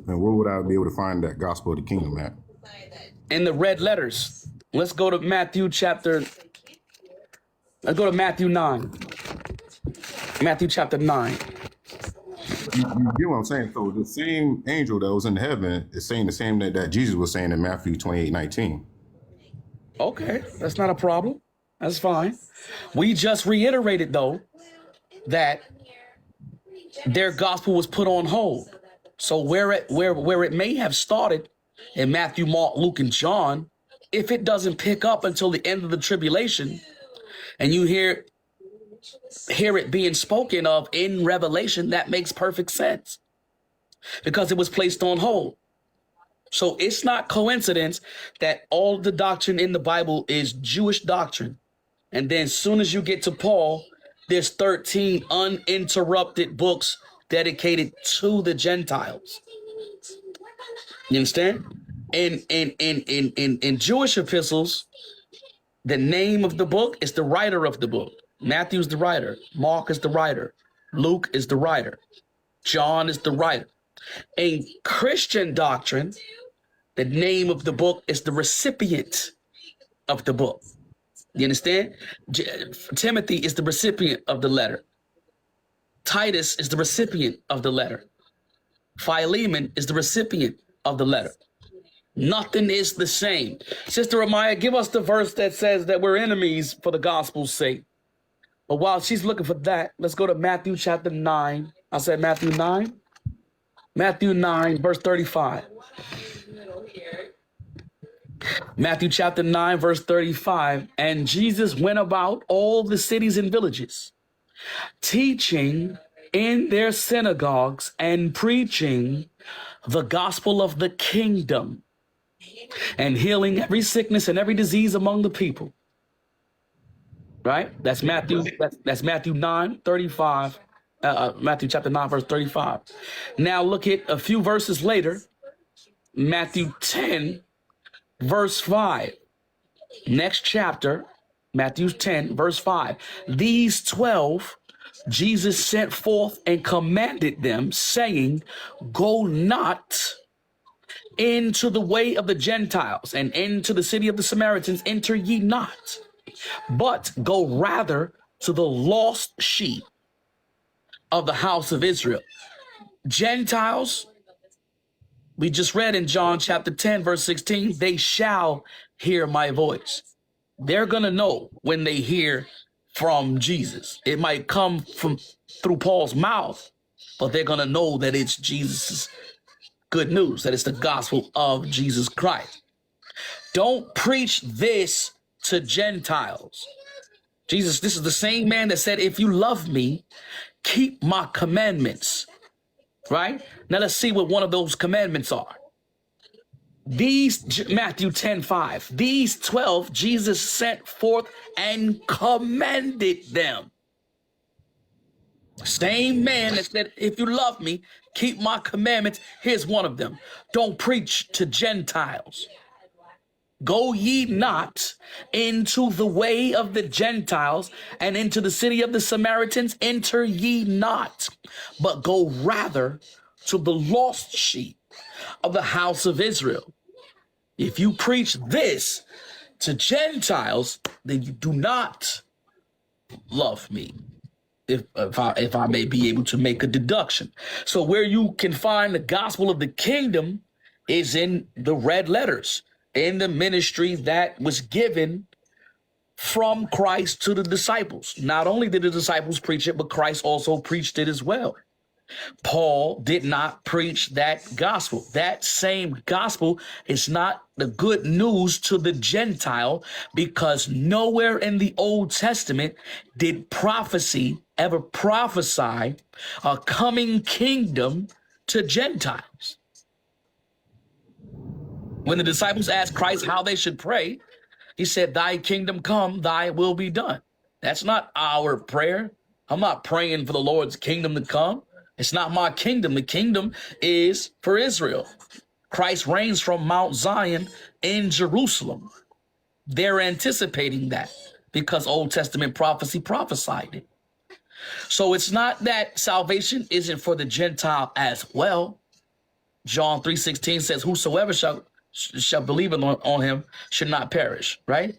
And where would I be able to find that gospel of the kingdom at? In the red letters. Let's go to Matthew chapter. Let's go to Matthew 9. Matthew chapter 9. You get what I'm saying? So the same angel that was in heaven is saying the same that Jesus was saying in Matthew 28:19. Okay, that's not a problem. That's fine. We just reiterated, though, that their gospel was put on hold. So where it may have started in Matthew, Mark, Luke, and John, if it doesn't pick up until the end of the tribulation, and you hear it being spoken of in Revelation, that makes perfect sense because it was placed on hold. So it's not coincidence that all the doctrine in the Bible is Jewish doctrine. And then as soon as you get to Paul, there's 13 uninterrupted books dedicated to the Gentiles. You understand? In Jewish epistles, the name of the book is the writer of the book. Matthew's the writer. Mark is the writer. Luke is the writer. John is the writer. In Christian doctrine, the name of the book is the recipient of the book. You understand? Timothy is the recipient of the letter. Titus is the recipient of the letter. Philemon is the recipient of the letter. Nothing is the same. Sister Amaya, give us the verse that says that we're enemies for the gospel's sake. But while she's looking for that, let's go to Matthew chapter 9. I said Matthew 9. Matthew 9, verse 35. Matthew chapter 9, verse 35. And Jesus went about all the cities and villages, teaching in their synagogues and preaching the gospel of the kingdom and healing every sickness and every disease among the people. Right? That's Matthew. That's Matthew 9, 35. Matthew chapter 9, verse 35. Now look at a few verses later. Matthew 10, verse 5. Next chapter, Matthew 10, verse 5. These 12 Jesus sent forth and commanded them, saying, go not into the way of the Gentiles, and into the city of the Samaritans enter ye not, but go rather to the lost sheep of the house of Israel. Gentiles, we just read in John chapter 10, verse 16, they shall hear my voice. They're going to know when they hear from Jesus. It might come through Paul's mouth, but they're going to know that it's Jesus' good news, that it's the gospel of Jesus Christ. Don't preach this to Gentiles. Jesus, this is the same man that said, if you love me, keep my commandments. Right? Now let's see what one of those commandments are. These, Matthew 10, 5, these 12 Jesus sent forth and commanded them. Same man that said, if you love me, keep my commandments. Here's one of them. Don't preach to Gentiles. Go ye not into the way of the Gentiles, and into the city of the Samaritans enter ye not, but go rather to the lost sheep of the house of Israel. If you preach this to Gentiles, then you do not love me. If I may be able to make a deduction. So where you can find the gospel of the kingdom is in the red letters, in the ministry that was given from Christ to the disciples. Not only did the disciples preach it, but Christ also preached it as well. Paul did not preach that gospel. That same gospel is not the good news to the Gentile, because nowhere in the Old Testament did prophecy ever prophesy a coming kingdom to Gentiles. When the disciples asked Christ how they should pray, he said, thy kingdom come, thy will be done. That's not our prayer. I'm not praying for the Lord's kingdom to come. It's not my kingdom. The kingdom is for Israel. Christ reigns from Mount Zion in Jerusalem. They're anticipating that because Old Testament prophecy prophesied it. So it's not that salvation isn't for the Gentile as well. John 3:16 says, whosoever shall believe on him should not perish, right?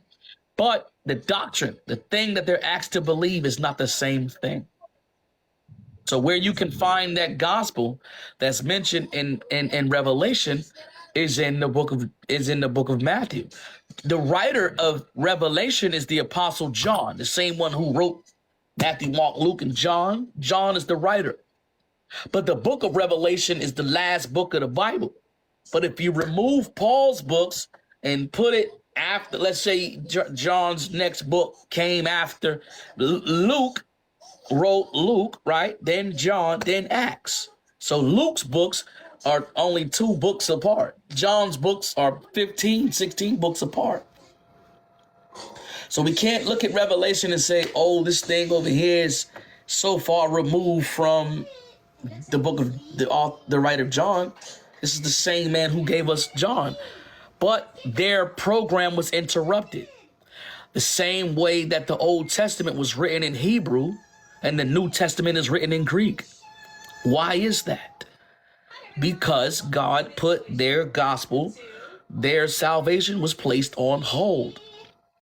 But the doctrine, the thing that they're asked to believe is not the same thing. So where you can find that gospel that's mentioned in Revelation is in the book of Matthew. The writer of Revelation is the Apostle John, the same one who wrote Matthew, Mark, Luke, and John. John is the writer. But the book of Revelation is the last book of the Bible. But if you remove Paul's books and put it after, let's say John's next book came after Luke wrote Luke, right? Then John, then Acts. So Luke's books are only 2 books apart. John's books are 15, 16 books apart. So we can't look at Revelation and say, oh, this thing over here is so far removed from the book of the writer of John. This is the same man who gave us John. But their program was interrupted. The same way that the Old Testament was written in Hebrew and the New Testament is written in Greek. Why is that? Because God put their gospel, their salvation was placed on hold.